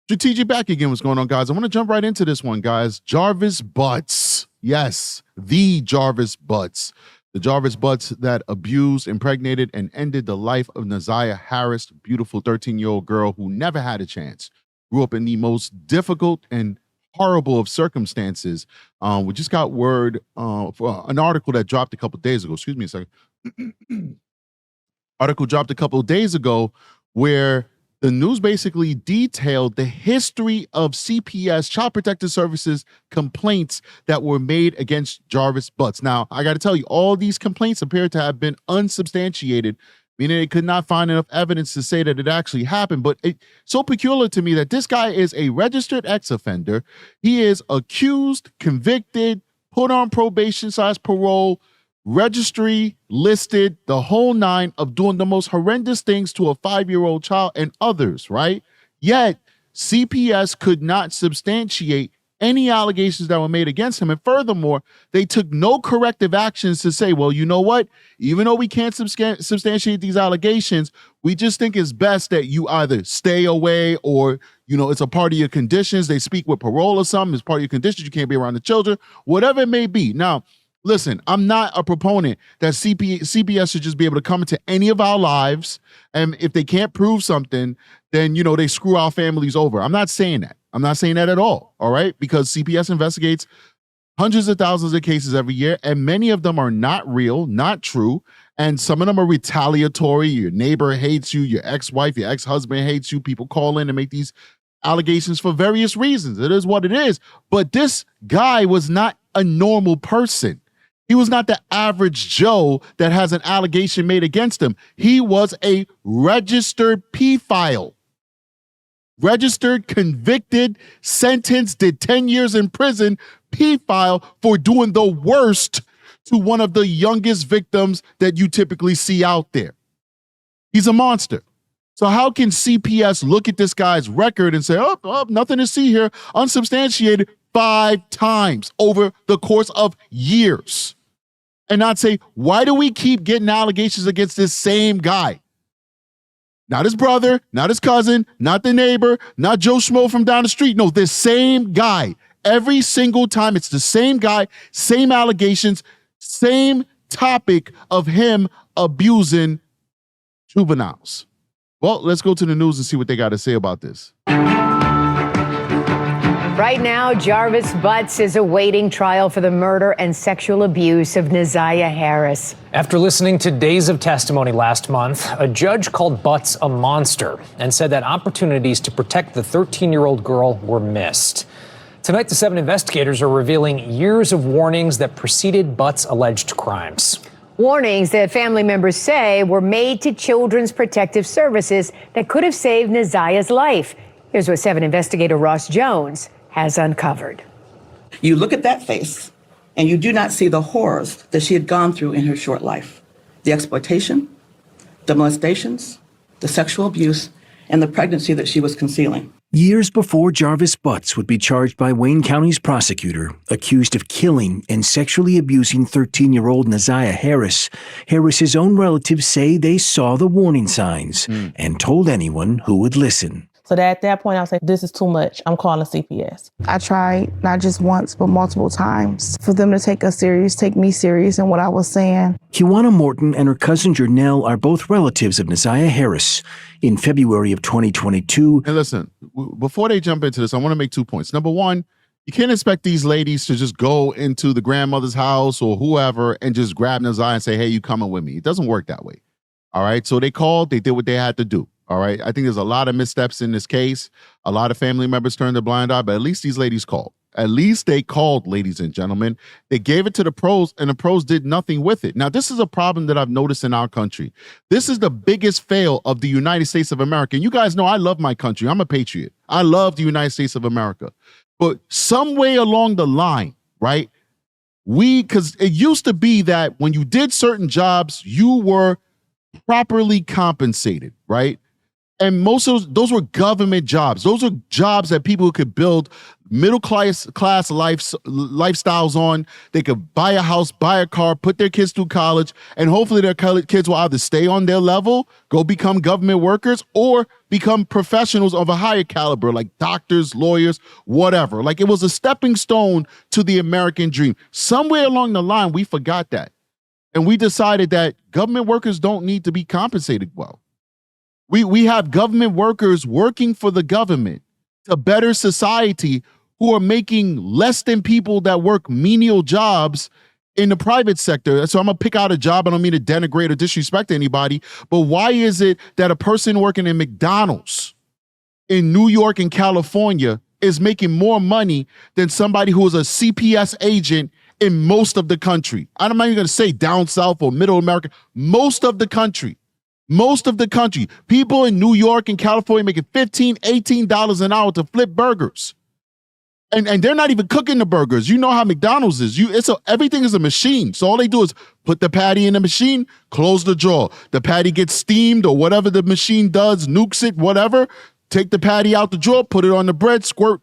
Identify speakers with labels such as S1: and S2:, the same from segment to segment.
S1: Strategic back again. What's going on, guys? I want to jump right into this one, guys. Jarvis Butts. Yes, the Jarvis Butts. The Jarvis Butts that abused, impregnated, and ended the life of Naziah Harris, beautiful 13-year-old girl who never had a chance. Grew up in the most difficult and horrible of circumstances. We just got word for an article that dropped a couple days ago. Excuse me a second. Article dropped a couple of days ago where the news basically detailed the history of CPS, Child Protective Services, complaints that were made against Jarvis Butts. Now, I got to tell you, all these complaints appear to have been unsubstantiated, meaning they could not find enough evidence to say that it actually happened. But it's so peculiar to me that this guy is a registered ex-offender. He is accused, convicted, put on probation/parole, registry, listed, the whole nine, of doing the most horrendous things to a 5-year-old child and others, right? Yet, CPS could not substantiate any allegations that were made against him. And furthermore, they took no corrective actions to say, well, you know what? Even though we can't substantiate these allegations, we just think it's best that you either stay away or, it's a part of your conditions. They speak with parole or something. It's part of your conditions. You can't be around the children, whatever it may be. Now, listen, I'm not a proponent that CPS should just be able to come into any of our lives, and if they can't prove something, then, they screw our families over. I'm not saying that. I'm not saying that at all right? Because CPS investigates hundreds of thousands of cases every year, and many of them are not real, not true, and some of them are retaliatory. Your neighbor hates you, your ex-wife, your ex-husband hates you. People call in and make these allegations for various reasons. It is what it is. But this guy was not a normal person. He was not the average Joe that has an allegation made against him. He was a registered pedophile. Registered, convicted, sentenced, did 10 years in prison, pedophile for doing the worst to one of the youngest victims that you typically see out there. He's a monster. So how can CPS look at this guy's record and say, oh, nothing to see here, unsubstantiated 5 times over the course of years, and not say, why do we keep getting allegations against this same guy? Not his brother, not his cousin, not the neighbor, not Joe Schmo from down the street. No, this same guy. Every single time, it's the same guy, same allegations, same topic of him abusing juveniles. Well, let's go to the news and see what they got to say about this.
S2: Right now, Jarvis Butts is awaiting trial for the murder and sexual abuse of Naziah Harris.
S3: After listening to days of testimony last month, a judge called Butts a monster and said that opportunities to protect the 13-year-old girl were missed. Tonight, the 7 investigators are revealing years of warnings that preceded Butts' alleged crimes.
S2: Warnings that family members say were made to Children's Protective Services that could have saved Naziah's life. Here's what 7 investigator Ross Jones has uncovered.
S4: You look at that face, and you do not see the horrors that she had gone through in her short life. The exploitation, the molestations, the sexual abuse, and the pregnancy that she was concealing.
S5: Years before Jarvis Butts would be charged by Wayne County's prosecutor, accused of killing and sexually abusing 13-year-old Naziah Harris, Harris's own relatives say they saw the warning signs and told anyone who would listen.
S6: So that at that point, I was like, this is too much. I'm calling CPS.
S7: I tried not just once, but multiple times for them to take me serious in what I was saying.
S5: Kiwana Morton and her cousin Jernell are both relatives of Naziah Harris. In February of 2022.
S1: And listen, before they jump into this, I want to make 2 points. Number one, you can't expect these ladies to just go into the grandmother's house or whoever and just grab Naziah and say, hey, you coming with me? It doesn't work that way. All right. So they called, they did what they had to do. All right. I think there's a lot of missteps in this case. A lot of family members turned a blind eye, but at least these ladies called. At least they called, ladies and gentlemen. They gave it to the pros, and the pros did nothing with it. Now, this is a problem that I've noticed in our country. This is the biggest fail of the United States of America. And you guys know I love my country. I'm a patriot. I love the United States of America. But some way along the line, right, because it used to be that when you did certain jobs, you were properly compensated, right? And most of those were government jobs. Those are jobs that people could build middle class lifestyles on. They could buy a house, buy a car, put their kids through college, and hopefully their kids will either stay on their level, go become government workers, or become professionals of a higher caliber, like doctors, lawyers, whatever. Like, it was a stepping stone to the American dream. Somewhere along the line, we forgot that. And we decided that government workers don't need to be compensated well. We have government workers working for the government to better society who are making less than people that work menial jobs in the private sector. So I'm gonna pick out a job. I don't mean to denigrate or disrespect anybody, but why is it that a person working in McDonald's in New York and California is making more money than somebody who is a CPS agent in most of the country? I'm not even gonna say down south or middle America, most of the country. Most of the country. People in New York and California making $15, $18 an hour to flip burgers. And they're not even cooking the burgers. You know how McDonald's is. Everything is a machine. So all they do is put the patty in the machine, close the drawer. The patty gets steamed or whatever the machine does, nukes it, whatever. Take the patty out the drawer, put it on the bread, squirt,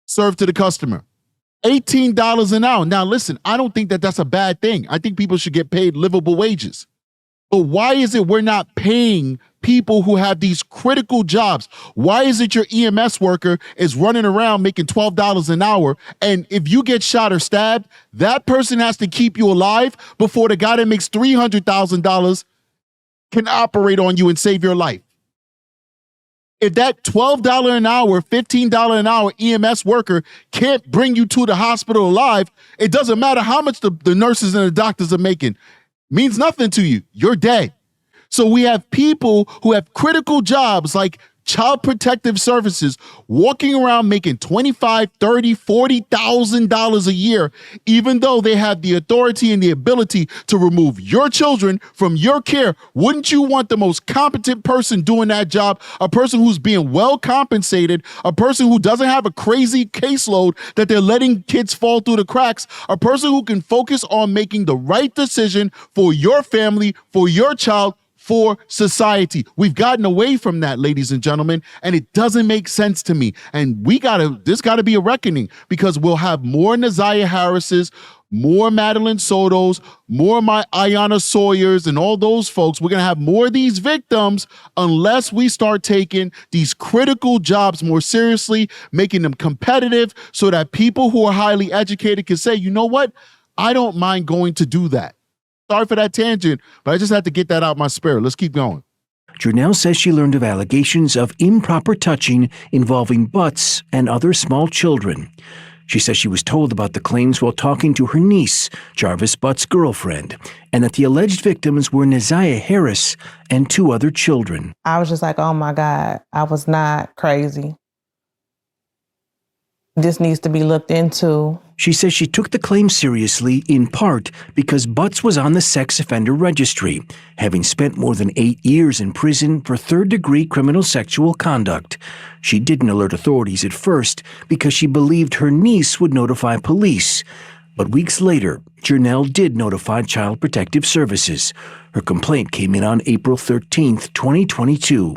S1: serve to the customer. $18 an hour. Now listen, I don't think that that's a bad thing. I think people should get paid livable wages. But why is it we're not paying people who have these critical jobs? Why is it your EMS worker is running around making $12 an hour, and if you get shot or stabbed, that person has to keep you alive before the guy that makes $300,000 can operate on you and save your life? If that $12 an hour, $15 an hour EMS worker can't bring you to the hospital alive, it doesn't matter how much the nurses and the doctors are making. Means nothing to you. You're dead. So we have people who have critical jobs like Child Protective Services walking around making $25,000, $30,000, $40,000 a year, even though they have the authority and the ability to remove your children from your care. Wouldn't you want the most competent person doing that job, a person who's being well compensated, a person who doesn't have a crazy caseload that they're letting kids fall through the cracks, a person who can focus on making the right decision for your family, for your child, for society? We've gotten away from that, ladies and gentlemen, and it doesn't make sense to me. And this gotta be a reckoning, because we'll have more Naziah Harrises, more Madeline Sotos, more my Ayanna Sawyers and all those folks. We're gonna have more of these victims unless we start taking these critical jobs more seriously, making them competitive so that people who are highly educated can say, you know what? I don't mind going to do that. Sorry for that tangent, but I just had to get that out my spirit. Let's keep going.
S5: Janelle says she learned of allegations of improper touching involving butts and other small children. She says she was told about the claims while talking to her niece, Jarvis Butt's girlfriend, and that the alleged victims were Naziah Harris and 2 other children.
S6: I was just like, oh my God, I was not crazy. This needs to be looked into.
S5: She says she took the claim seriously in part because Butts was on the sex offender registry, having spent more than 8 years in prison for third-degree criminal sexual conduct. She didn't alert authorities at first because she believed her niece would notify police. But weeks later, Janelle did notify Child Protective Services. Her complaint came in on April 13th, 2022.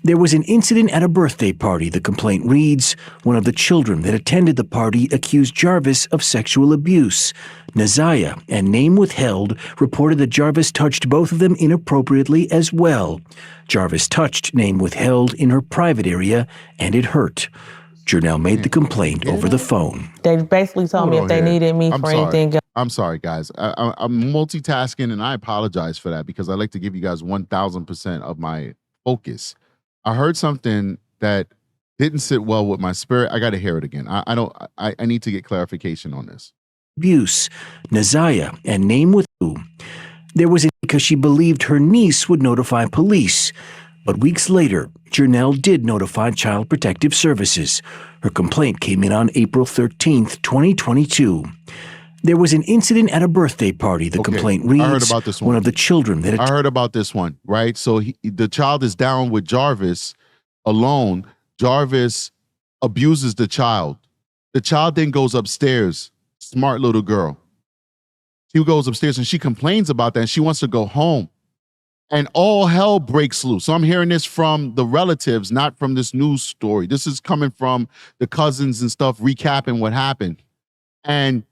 S5: There was an incident at a birthday party, the complaint reads. One of the children that attended the party accused Jarvis of sexual abuse. Naziah, and name withheld, reported that Jarvis touched both of them inappropriately as well. Jarvis touched, name withheld, in her private area, and it hurt. Janelle made the complaint over the phone.
S6: They basically told me if they needed me for anything else.
S1: I'm sorry, guys. I'm multitasking, and I apologize for that because I like to give you guys 1,000% of my focus. I heard something that didn't sit well with my spirit. I got to hear it again. I need to get clarification on this.
S5: Abuse, Naziah, and name with who. There was it because she believed her niece would notify police. But weeks later, Janelle did notify Child Protective Services. Her complaint came in on April 13th, 2022. There was an incident at a birthday party, the complaint reads.
S1: I heard about this one.
S5: One of the children that...
S1: I heard about this one, right? So the child is down with Jarvis alone. Jarvis abuses the child. The child then goes upstairs. Smart little girl. She goes upstairs and she complains about that and she wants to go home. and all hell breaks loose. So I'm hearing this from the relatives, not from this news story. This is coming from the cousins and stuff recapping what happened. And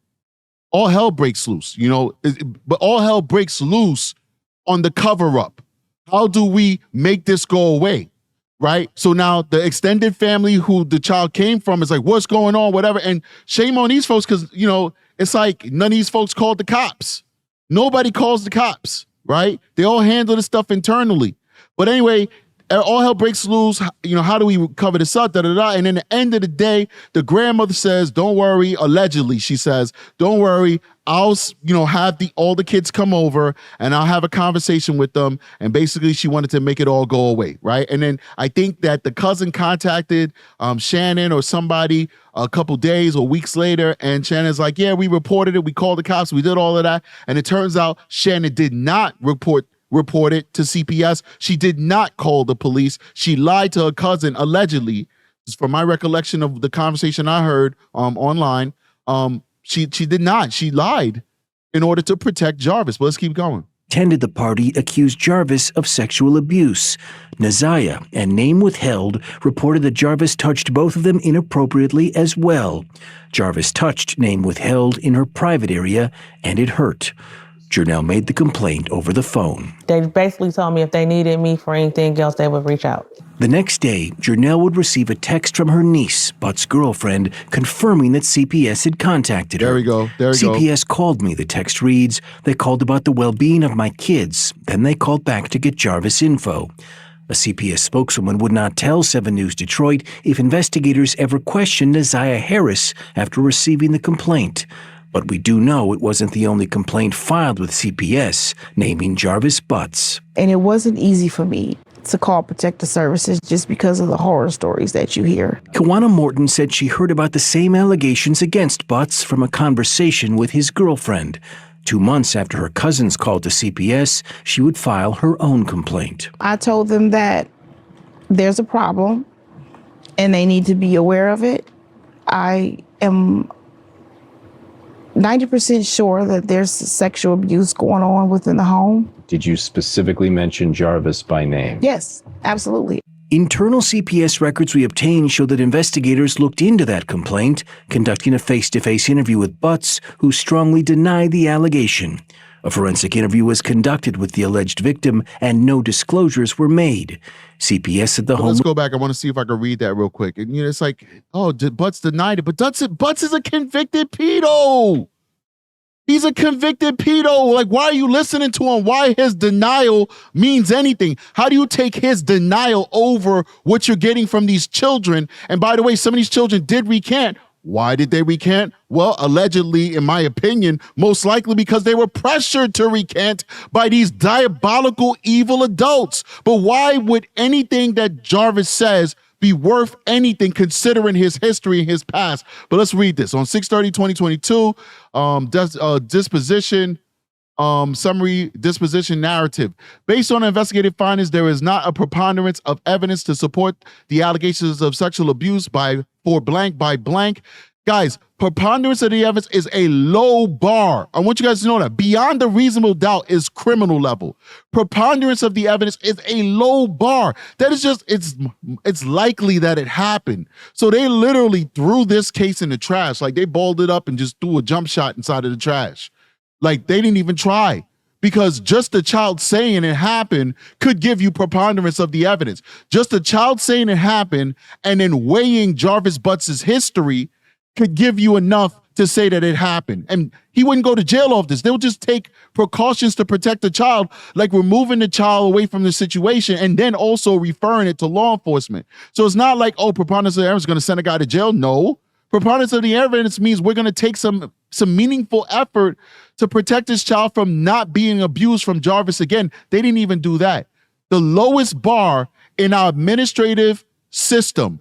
S1: all hell breaks loose, but all hell breaks loose on the cover up. How do we make this go away? Right? So now the extended family who the child came from is like, what's going on, whatever. And shame on these folks because, it's like none of these folks called the cops. Nobody calls the cops, right? They all handle this stuff internally. But anyway, all hell breaks loose. How do we cover this up? And then at the end of the day, the grandmother says, don't worry. Allegedly, she says, don't worry. I'll, have all the kids come over and I'll have a conversation with them. And basically she wanted to make it all go away. Right. And then I think that the cousin contacted Shannon or somebody a couple days or weeks later. And Shannon's like, yeah, we reported it. We called the cops. We did all of that. And it turns out Shannon did not report it to CPS. She did not call the police. She lied to her cousin, allegedly. From my recollection of the conversation I heard online, she did not. She lied in order to protect Jarvis. But let's keep going.
S5: Attended the party accused Jarvis of sexual abuse. Naziah, and name withheld, reported that Jarvis touched both of them inappropriately as well. Jarvis touched name withheld in her private area, and it hurt. Jernell made the complaint over the phone.
S6: They basically told me if they needed me for anything else, they would reach out.
S5: The next day, Jernell would receive a text from her niece, Butt's girlfriend, confirming that CPS had contacted her.
S1: There we go.
S5: CPS called me, the text reads. They called about the well-being of my kids. Then they called back to get Jarvis info. A CPS spokeswoman would not tell 7 News Detroit if investigators ever questioned Naziah Harris after receiving the complaint. But we do know it wasn't the only complaint filed with CPS, naming Jarvis Butts.
S7: And it wasn't easy for me to call Protective Services just because of the horror stories that you hear.
S5: Kawana Morton said she heard about the same allegations against Butts from a conversation with his girlfriend. 2 months after her cousins called to CPS, she would file her own complaint.
S7: I told them that there's a problem and they need to be aware of it. I am 90% sure that there's sexual abuse going on within the home.
S8: Did you specifically mention Jarvis by name?
S7: Yes, absolutely.
S5: Internal CPS records we obtained show that investigators looked into that complaint, conducting a face-to-face interview with Butts, who strongly denied the allegation. A forensic interview was conducted with the alleged victim, and no disclosures were made. CPS at the home...
S1: Let's go back. I want to see if I can read that real quick. And it's like, Butts denied it, but Butts is a convicted pedo. He's a convicted pedo. Like, why are you listening to him? Why his denial means anything? How do you take his denial over what you're getting from these children? And by the way, some of these children did recant. Why did they recant? Well, allegedly, in my opinion, most likely because they were pressured to recant by these diabolical, evil adults. But why would anything that Jarvis says be worth anything considering his history and his past? But let's read this. On 6/30/2022, disposition summary disposition narrative. Based on investigative findings, there is not a preponderance of evidence to support the allegations of sexual abuse for blank by blank. Guys, preponderance of the evidence is a low bar. I want you guys to know that. Beyond a reasonable doubt is criminal level. Preponderance of the evidence is a low bar. That is just, it's likely that it happened. So they literally threw this case in the trash. Like, they balled it up and just threw a jump shot inside of the trash. Like, they didn't even try, because just the child saying it happened could give you preponderance of the evidence. Just the child saying it happened and then weighing Jarvis Butts' history could give you enough to say that it happened. And he wouldn't go to jail off this. They'll just take precautions to protect the child, like removing the child away from the situation and then also referring it to law enforcement. So it's not like, oh, preponderance of the evidence is going to send a guy to jail. No. Preponderance of the evidence means we're going to take some meaningful effort to protect this child from not being abused from Jarvis again. They didn't even do that. The lowest bar in our administrative system,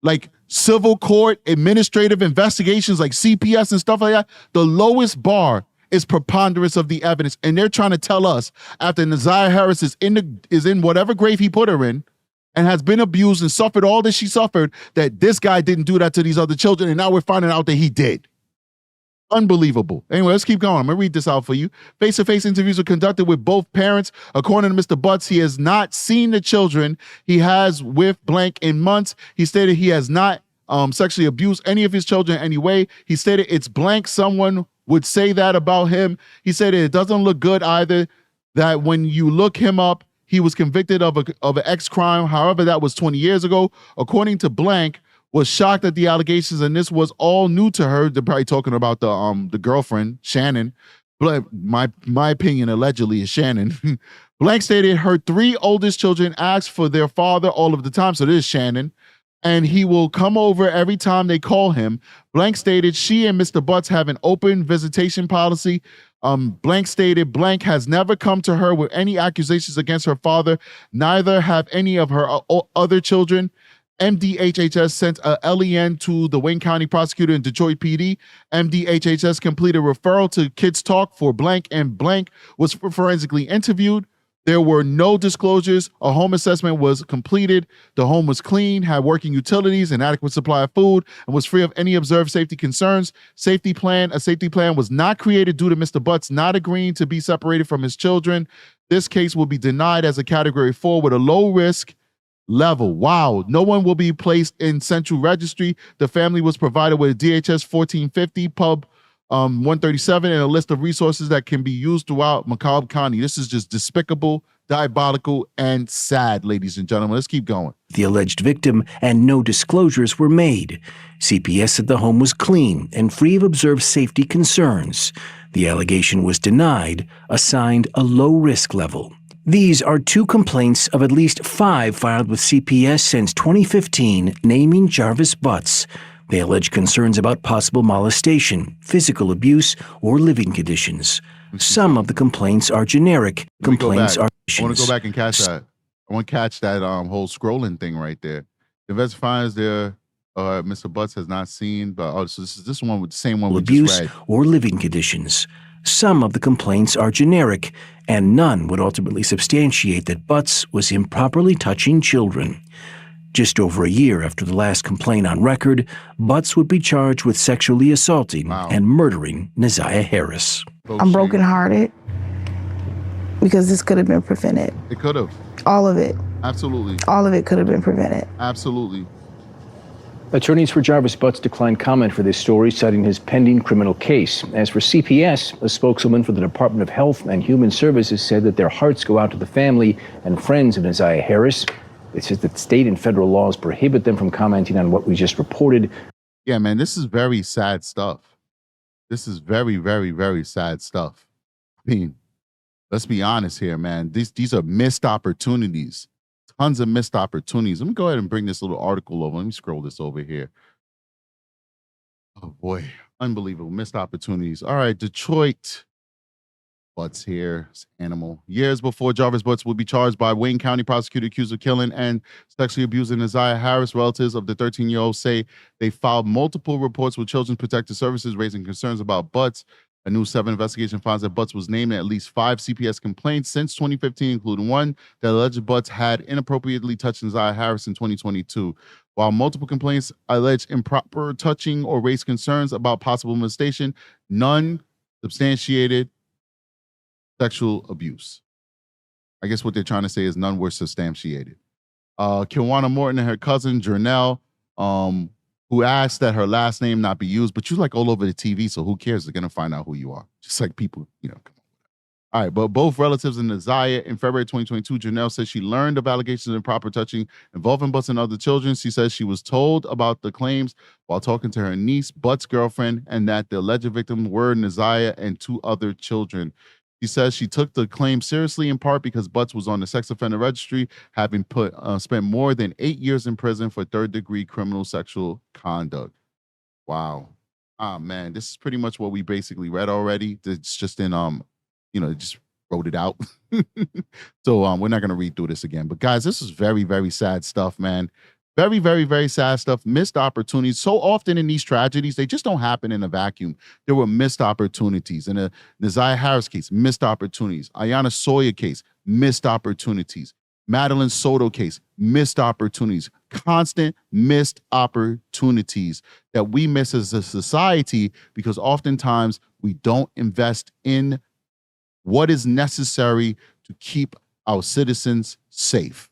S1: like civil court, administrative investigations like CPS and stuff like that, the lowest bar is preponderance of the evidence. And they're trying to tell us, after Naziah Harris is in whatever grave he put her in and has been abused and suffered all that she suffered, that this guy didn't do that to these other children. And now we're finding out that he did. Unbelievable. Anyway, let's keep going. I'm going to read this out for you. Face-to-face interviews were conducted with both parents. According to Mr. Butts, he has not seen the children he has with blank in months. He stated he has not sexually abused any of his children in any way. He stated it's blank. Someone would say that about him. He said it doesn't look good either, that when you look him up, he was convicted of an X crime. However, that was 20 years ago. According to blank, was shocked at the allegations, and this was all new to her. They're probably talking about the girlfriend, Shannon. But my opinion, allegedly, is Shannon. Blank stated her 3 oldest children asked for their father all of the time. So this is Shannon. And he will come over every time they call him. Blank stated she and Mr. Butts have an open visitation policy. Blank stated blank has never come to her with any accusations against her father. Neither have any of her other children. MDHHS sent a LEN to the Wayne County prosecutor in Detroit PD. MDHHS completed referral to Kids Talk for blank, and blank was forensically interviewed. There were no disclosures. A home assessment was completed. The home was clean, had working utilities, an adequate supply of food, and was free of any observed safety concerns. A safety plan was not created due to Mr. Butts not agreeing to be separated from his children. This case will be denied as a Category 4 with a low risk level. Wow. No one will be placed in central registry. The family was provided with a DHS 1450 pub 137 and a list of resources that can be used throughout McCobb County. This is just despicable, diabolical, and sad, ladies and gentlemen. Let's keep going.
S5: The alleged victim, and no disclosures were made. CPS said the home was clean and free of observed safety concerns. The allegation was denied, assigned a low risk level. These are 2 complaints of at least 5 filed with CPS since 2015 naming Jarvis Butts. They allege concerns about possible molestation, physical abuse, or living conditions. Some of the complaints are generic. Complaints are...
S1: I want to go back and catch that. I want to catch that whole scrolling thing right there. The investor finds there, Mr. Butts has not seen, but so this one with the same one we just read.
S5: Abuse or living conditions. Some of the complaints are generic, and none would ultimately substantiate that Butts was improperly touching children. Just over a year after the last complaint on record, Butts would be charged with sexually assaulting and murdering Neziah Harris.
S7: I'm brokenhearted because this could have been prevented.
S1: It could have.
S7: All of it.
S1: Absolutely.
S7: All of it could have been prevented.
S1: Absolutely.
S8: Attorneys for Jarvis Butts declined comment for this story, citing his pending criminal case. As for CPS, a spokeswoman for the Department of Health and Human Services said that their hearts go out to the family and friends of Neziah Harris. It says that state and federal laws prohibit them from commenting on what we just reported.
S1: Yeah, man, this is very sad stuff. This is very, very, very sad stuff. I mean, let's be honest here, man. These are missed opportunities. Tons of missed opportunities. Let me go ahead and bring this little article over. Let me scroll this over here. Oh, boy. Unbelievable. Missed opportunities. All right, Detroit. Butts here, animal. Years before Jarvis Butts would be charged by Wayne County prosecutor accused of killing and sexually abusing Neziah Harris, relatives of the 13-year-old say they filed multiple reports with Children's Protective Services raising concerns about Butts. A new 7 investigation finds that Butts was named in at least 5 CPS complaints since 2015, including one that alleged Butts had inappropriately touched Neziah Harris in 2022. While multiple complaints allege improper touching or raised concerns about possible molestation, none substantiated sexual abuse. I guess what they're trying to say is none were substantiated. Kiwana Morton and her cousin, Jernell, who asked that her last name not be used, but you're like all over the TV, so who cares? They're going to find out who you are. Just like people, come on. All right, but both relatives in Neziah in February 2022, Jernell says she learned of allegations of improper touching involving Butts and other children. She says she was told about the claims while talking to her niece, Butts' girlfriend, and that the alleged victim were Neziah and 2 other children. She says she took the claim seriously in part because Butts was on the sex offender registry, having spent more than 8 years in prison for 3rd-degree criminal sexual conduct. Wow. Ah, man, this is pretty much what we basically read already. It's just in, just wrote it out. So we're not going to read through this again. But guys, this is very, very sad stuff, man. Very, very, very sad stuff. Missed opportunities. So often in these tragedies, they just don't happen in a vacuum. There were missed opportunities. In a Neziah Harris case, missed opportunities. Ayanna Sawyer case, missed opportunities. Madeline Soto case, missed opportunities, constant missed opportunities that we miss as a society because oftentimes we don't invest in what is necessary to keep our citizens safe.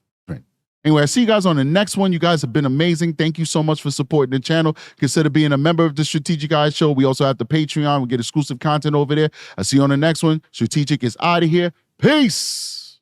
S1: Anyway, I see you guys on the next one. You guys have been amazing. Thank you so much for supporting the channel. Consider being a member of the Strategic Eyes Show. We also have the Patreon. We get exclusive content over there. I see you on the next one. Strategic is out of here. Peace.